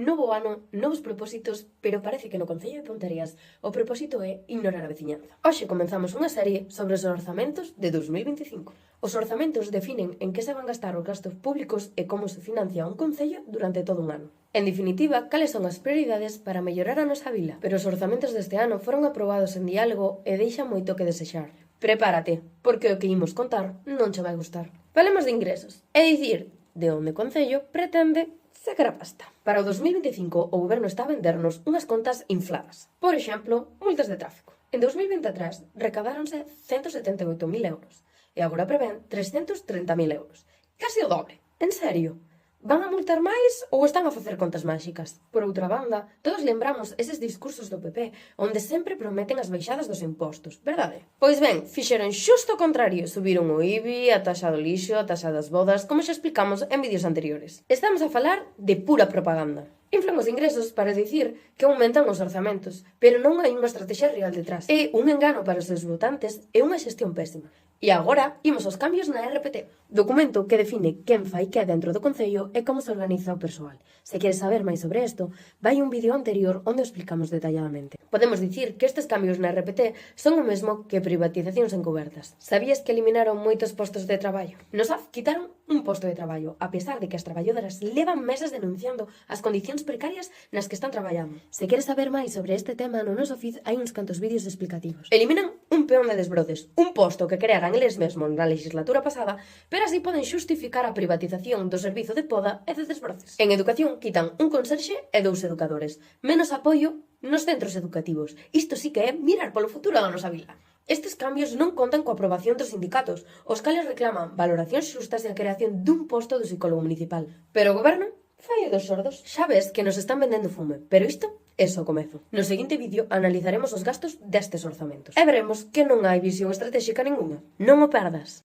Novo ano, novos propósitos, pero parece que no Concello de Ponteareas o propósito é ignorar a veciñanza. Hoxe comenzamos unha serie sobre os orzamentos de 2025. Os orzamentos definen en que se van gastar os gastos públicos e como se financia un concello durante todo un ano. En definitiva, cales son as prioridades para mellorar a nosa vila, pero os orzamentos deste ano foron aprobados en diálogo e deixan moito que desexar. Prepárate, porque o que imos contar non che vai gustar. Falemos de ingresos, é dicir, de onde o Concello pretende sacar a pasta. Para o 2025, o Goberno está a vendernos unhas contas infladas. Por exemplo, multas de tráfico. En 2023 recadáronse 178.000 euros e agora prevén 330.000 euros. Casi o dobre. En serio? Van a multar máis ou están a facer contas máxicas? Por outra banda, todos lembramos eses discursos do PP onde sempre prometen as baixadas dos impostos, verdade? Pois ben, fixeron xusto o contrario, subiron o IBI, a taxa do lixo, a taxa das bodas, como xa explicamos en vídeos anteriores. Estamos a falar de pura propaganda. Inflan os ingresos para dicir que aumentan os orzamentos, pero non hai unha estrategia real detrás. É un engano para os seus votantes e unha xestión pésima. E agora, imos aos cambios na RPT, documento que define quen fai que dentro do Concello e como se organiza o persoal. Se queres saber máis sobre isto, vai un vídeo anterior onde o explicamos detalladamente. Podemos dicir que estes cambios na RPT son o mesmo que privatizacións encobertas. Sabías que eliminaron moitos postos de traballo? Nos quitaron un posto de traballo, a pesar de que as traballadoras levan meses denunciando as condicións precarias nas que están traballando. Se queres saber máis sobre este tema, no noso feed hai uns cantos vídeos explicativos. Eliminan un peón de desbroces, un posto que crearan eles mesmos na legislatura pasada, pero así poden xustificar a privatización do servizo de poda e de desbroces. En educación quitan un conserxe e 2 educadores. Menos apoio nos centros educativos. Isto sí que é mirar polo futuro da nosa vila. Estes cambios non contan coa aprobación dos sindicatos, os cales reclaman valoracións xustas e a creación dun posto do psicólogo municipal. Pero o Goberno fai dos sordos. Xa ves que nos están vendendo fume, pero isto é só comezo. No seguinte vídeo analizaremos os gastos destes orzamentos e veremos que non hai visión estratégica ningunha. Non o perdas!